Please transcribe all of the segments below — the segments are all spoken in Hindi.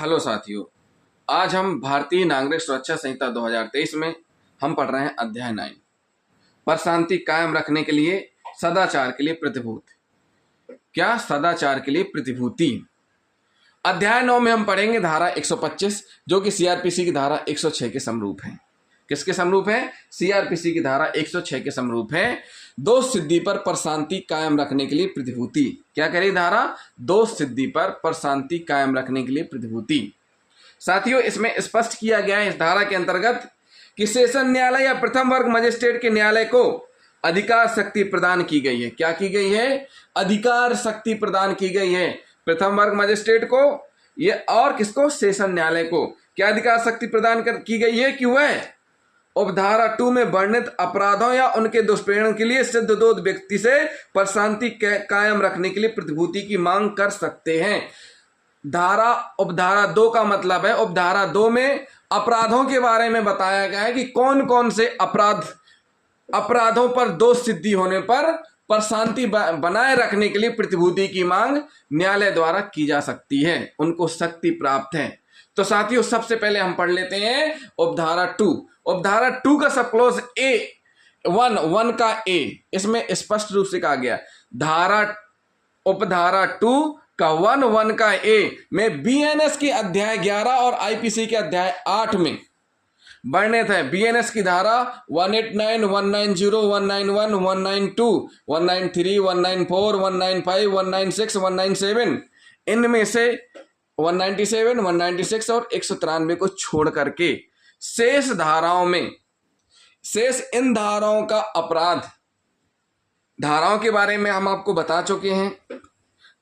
हेलो साथियों, आज हम भारतीय नागरिक सुरक्षा संहिता 2023 में हम पढ़ रहे हैं अध्याय 9 पर शांति कायम रखने के लिए सदाचार के लिए प्रतिभूति। क्या सदाचार के लिए प्रतिभूति? अध्याय 9 में हम पढ़ेंगे धारा 125 जो कि सीआरपीसी की धारा 106 के समरूप है। किसके समरूप है? सीआरपीसी की धारा 106 के समरूप है। दोष सिद्धि पर शांति कायम रखने के लिए प्रतिभूति। क्या कह रही धारा? दोष सिद्धि पर शांति कायम रखने के लिए प्रतिभूति। साथियों, इसमें स्पष्ट किया गया है इस धारा के अंतर्गत कि सेशन न्यायालय या प्रथम वर्ग मजिस्ट्रेट के न्यायालय को अधिकार शक्ति प्रदान की गई है। क्या की गई है? अधिकार शक्ति प्रदान की गई है प्रथम वर्ग मजिस्ट्रेट को ये और किसको? सेशन न्यायालय को। क्या अधिकार शक्ति प्रदान की गई है कि वह उपधारा 2 में वर्णित अपराधों या उनके दुष्परिणाम के लिए सिद्ध दो व्यक्ति से शांति कायम रखने के लिए प्रतिभूति की मांग कर सकते हैं। उपधारा 2 का मतलब है, उपधारा 2 में अपराधों के बारे में बताया गया है कि कौन कौन से अपराधों पर दोष सिद्धि होने पर शांति बनाए रखने के लिए प्रतिभूति की मांग न्यायालय द्वारा की जा सकती है, उनको शक्ति प्राप्त है। तो साथियों, सबसे पहले हम पढ़ लेते हैं उपधारा 2। उपधारा 2 का सब क्लोज ए 1 का ए, इसमें स्पष्ट रूप से कहा गया उपधारा 2 का 1 का ए में बीएनएस की अध्याय 11 और आईपीसी के अध्याय 8 में वर्णित है। बीएनएस की धारा 189, 190, 191, 192, 193, 194, 195, 196, 197, इनमें से 197, 196 और 193 को छोड़ करके शेष इन धाराओं का अपराध धाराओं के बारे में हम आपको बता चुके हैं।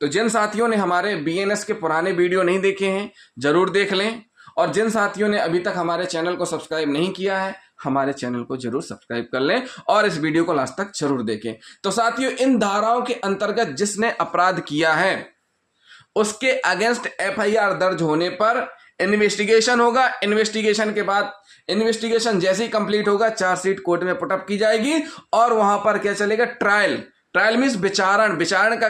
तो जिन साथियों ने हमारे बीएनएस के पुराने वीडियो नहीं देखे हैं जरूर देख लें, और जिन साथियों ने अभी तक हमारे चैनल को सब्सक्राइब नहीं किया है हमारे चैनल को जरूर सब्सक्राइब कर लें और इस वीडियो को लास्ट तक जरूर देखें। तो साथियों, इन धाराओं के अंतर्गत जिसने अपराध किया है उसके अगेंस्ट एफआईआर दर्ज होने पर इन्वेस्टिगेशन होगा। इन्वेस्टिगेशन के बाद इन्वेस्टिगेशन जैसे ही कंप्लीट होगा चार्जशीट कोर्ट में पुटअप की जाएगी और वहां पर क्या चलेगा? ट्रायल मींस विचारण का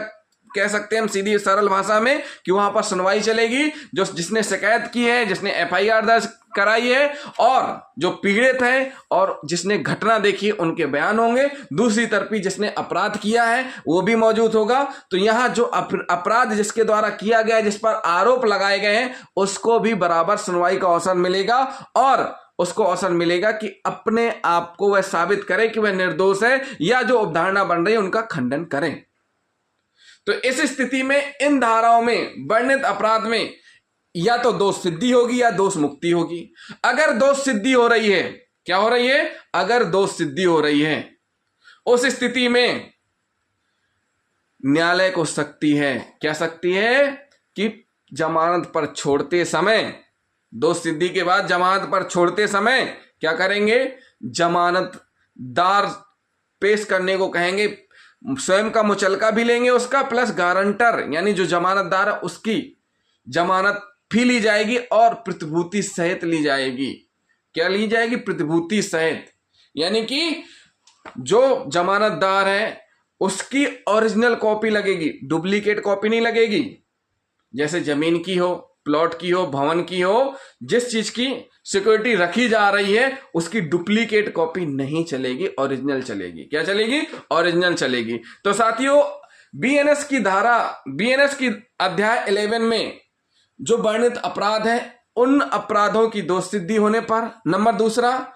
कह सकते हैं हम सीधी सरल भाषा में कि वहां पर सुनवाई चलेगी। जो जिसने शिकायत की है, जिसने एफआईआर दर्ज कराई है और जो पीड़ित है और जिसने घटना देखी है उनके बयान होंगे। दूसरी तरफ जिसने अपराध किया है वो भी मौजूद होगा। तो यहाँ जो अपराध जिसके द्वारा किया गया है, जिस पर आरोप लगाए गए हैं, उसको भी बराबर सुनवाई का अवसर मिलेगा और उसको अवसर मिलेगा कि अपने आप को वह साबित करे कि वह निर्दोष है या जो अवधारणा बन रही है उनका खंडन करें। तो इस स्थिति में इन धाराओं में वर्णित अपराध में या तो दोष सिद्धि होगी या दोष मुक्ति होगी। अगर दोष सिद्धि हो रही है, क्या हो रही है? अगर दोष सिद्धि हो रही है उस स्थिति में न्यायालय को शक्ति है। क्या शक्ति है? कि जमानत पर छोड़ते समय, दोष सिद्धि के बाद जमानत पर छोड़ते समय क्या करेंगे? जमानतदार पेश करने को कहेंगे, स्वयं का मुचलका भी लेंगे उसका, प्लस गारंटर यानी जो जमानतदार है उसकी जमानत भी ली जाएगी और प्रतिभूति सहित ली जाएगी। क्या ली जाएगी? प्रतिभूति सहित, यानी कि जो जमानतदार है उसकी ओरिजिनल कॉपी लगेगी, डुप्लीकेट कॉपी नहीं लगेगी। जैसे जमीन की हो, प्लॉट की हो, भवन की हो, जिस चीज की सिक्योरिटी रखी जा रही है उसकी डुप्लीकेट कॉपी नहीं चलेगी, ओरिजिनल चलेगी। क्या चलेगी? ओरिजिनल चलेगी। तो साथियों, बीएनएस की अध्याय 11 में जो वर्णित अपराध है उन अपराधों की दोष सिद्धि होने पर, नंबर दूसरा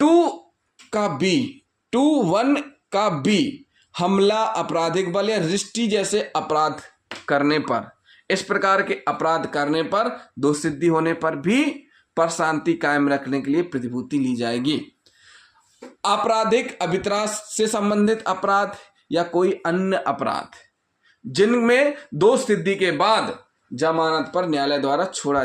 2(1) का बी हमला, आपराधिक बल या रजिस्ट्री जैसे अपराध करने पर, इस प्रकार के अपराध करने पर दोष सिद्धि होने पर भी शांति कायम रखने के लिए प्रतिभूति ली जाएगी। आपराधिक अभित्रास से संबंधित अपराध या कोई अन्य अपराध जिनमें दोष सिद्धि के बाद जमानत पर न्यायालय द्वारा छोड़ा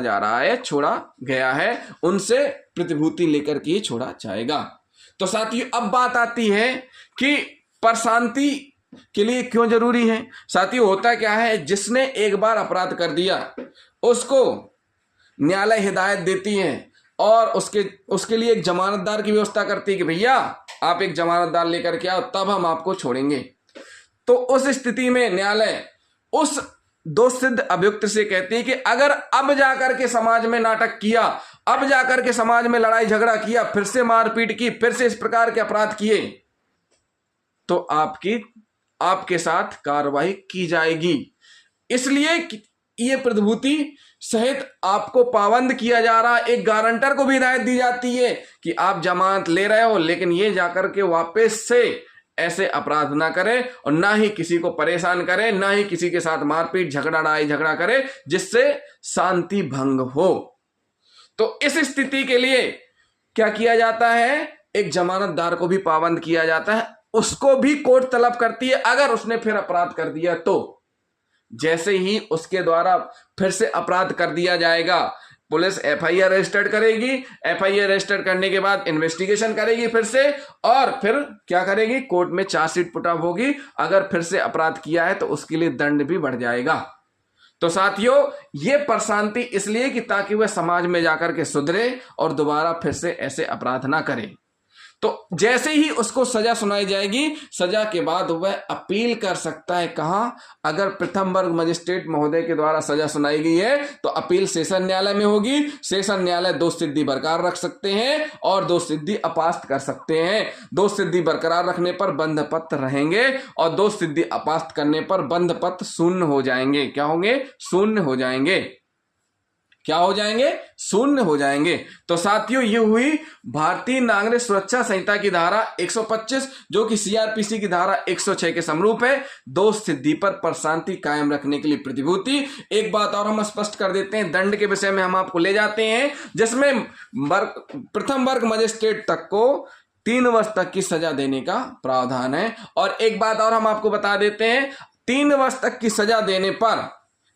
गया है, उनसे प्रतिभूति लेकर के ही छोड़ा जाएगा। तो साथियों, अब बात आती है कि शांति के लिए क्यों जरूरी है। साथियों, होता क्या है, जिसने एक बार अपराध कर दिया उसको न्यायालय हिदायत देती है और उसके लिए एक जमानतदार की व्यवस्था करती है कि भैया आप एक जमानतदार लेकर के आओ तब हम आपको छोड़ेंगे। तो उस स्थिति में न्यायालय उस दोष सिद्ध अभियुक्त से कहते हैं कि अगर अब जाकर के समाज में नाटक किया, अब जाकर के समाज में लड़ाई झगड़ा किया, फिर से मारपीट की, फिर से इस प्रकार के अपराध किए, तो आपके साथ कार्रवाई की जाएगी। इसलिए ये प्रतिभूति सहित आपको पाबंद किया जा रहा है। एक गारंटर को भी हिदायत दी जाती है कि आप जमानत ले रहे हो, लेकिन ये जाकर के वापस से ऐसे अपराध ना करें और ना ही किसी को परेशान करें, ना ही किसी के साथ मारपीट लड़ाई झगड़ा करें जिससे शांति भंग हो। तो इस स्थिति के लिए क्या किया जाता है, एक जमानतदार को भी पाबंद किया जाता है, उसको भी कोर्ट तलब करती है। अगर उसने फिर अपराध कर दिया तो जैसे ही उसके द्वारा फिर से अपराध कर दिया जाएगा, पुलिस एफआईआर रजिस्टर्ड करेगी। एफआईआर रजिस्टर्ड करने के बाद इन्वेस्टिगेशन करेगी फिर से, और फिर क्या करेगी, कोर्ट में चार्जशीट पुट अप होगी। अगर फिर से अपराध किया है तो उसके लिए दंड भी बढ़ जाएगा। तो साथियों, ये प्रशांति इसलिए कि ताकि वह समाज में जाकर के सुधरे और दोबारा फिर से ऐसे अपराध ना करे। तो जैसे ही उसको सजा सुनाई जाएगी, सजा के बाद वह अपील कर सकता है। कहां, अगर प्रथम वर्ग मजिस्ट्रेट महोदय के द्वारा सजा सुनाई गई है तो अपील सेशन न्यायालय में होगी। सेशन न्यायालय दोष सिद्धि बरकरार रख सकते हैं और दोष सिद्धि अपास्त कर सकते हैं। दोष सिद्धि बरकरार रखने पर बंध पत्र रहेंगे और दोष सिद्धि अपास्त करने पर बंध पत्र शून्य हो जाएंगे। क्या होंगे, शून्य हो जाएंगे। क्या हो जाएंगे, शून्य हो जाएंगे। तो साथियों, ये हुई भारतीय नागरिक सुरक्षा संहिता की धारा 125, जो कि सीआरपीसी की धारा 106 के समरूप है, दोष सिद्धि पर प्रशांति कायम रखने के लिए प्रतिभूति। एक बात और हम स्पष्ट कर देते हैं, दंड के विषय में हम आपको ले जाते हैं, जिसमें प्रथम वर्ग मजिस्ट्रेट तक को 3 वर्ष तक की सजा देने का प्रावधान है। और एक बात और हम आपको बता देते हैं, 3 वर्ष तक की सजा देने पर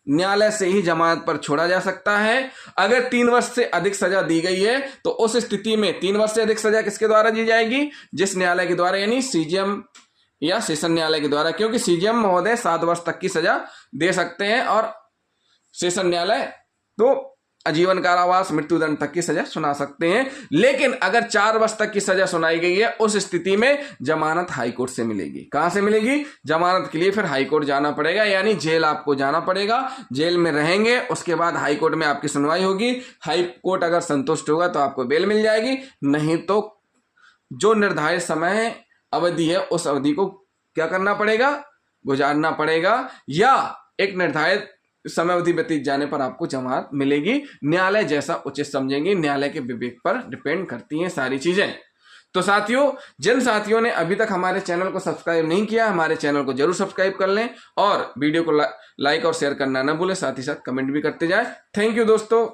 न्यायालय से ही जमानत पर छोड़ा जा सकता है। अगर 3 वर्ष से अधिक सजा दी गई है तो उस स्थिति में 3 वर्ष से अधिक सजा किसके द्वारा दी जाएगी, जिस न्यायालय के द्वारा, यानी सीजेएम या सेशन न्यायालय के द्वारा, क्योंकि सीजेएम महोदय 7 वर्ष तक की सजा दे सकते हैं और सेशन न्यायालय तो आजीवन कारावास, मृत्युदंड तक की सजा सुना सकते हैं। लेकिन अगर 4 वर्ष तक की सजा सुनाई गई है, उस स्थिति में जमानत हाईकोर्ट से मिलेगी। कहां से मिलेगी, जमानत के लिए फिर हाईकोर्ट जाना पड़ेगा, यानी जेल आपको जाना पड़ेगा। जेल में रहेंगे, उसके बाद हाईकोर्ट में आपकी सुनवाई होगी। हाईकोर्ट अगर संतुष्ट होगा तो आपको बेल मिल जाएगी, नहीं तो जो निर्धारित समय अवधि है उस अवधि को क्या करना पड़ेगा, गुजारना पड़ेगा, या एक निर्धारित समय अवधि व्यतीत जाने पर आपको जमानत मिलेगी। न्यायालय जैसा उचित समझेंगे, न्यायालय के विवेक पर डिपेंड करती हैं सारी चीजें। तो साथियों, जिन साथियों ने अभी तक हमारे चैनल को सब्सक्राइब नहीं किया, हमारे चैनल को जरूर सब्सक्राइब कर लें और वीडियो को लाइक और शेयर करना न भूलें, साथ ही साथ कमेंट भी करते जाएं। थैंक यू दोस्तों।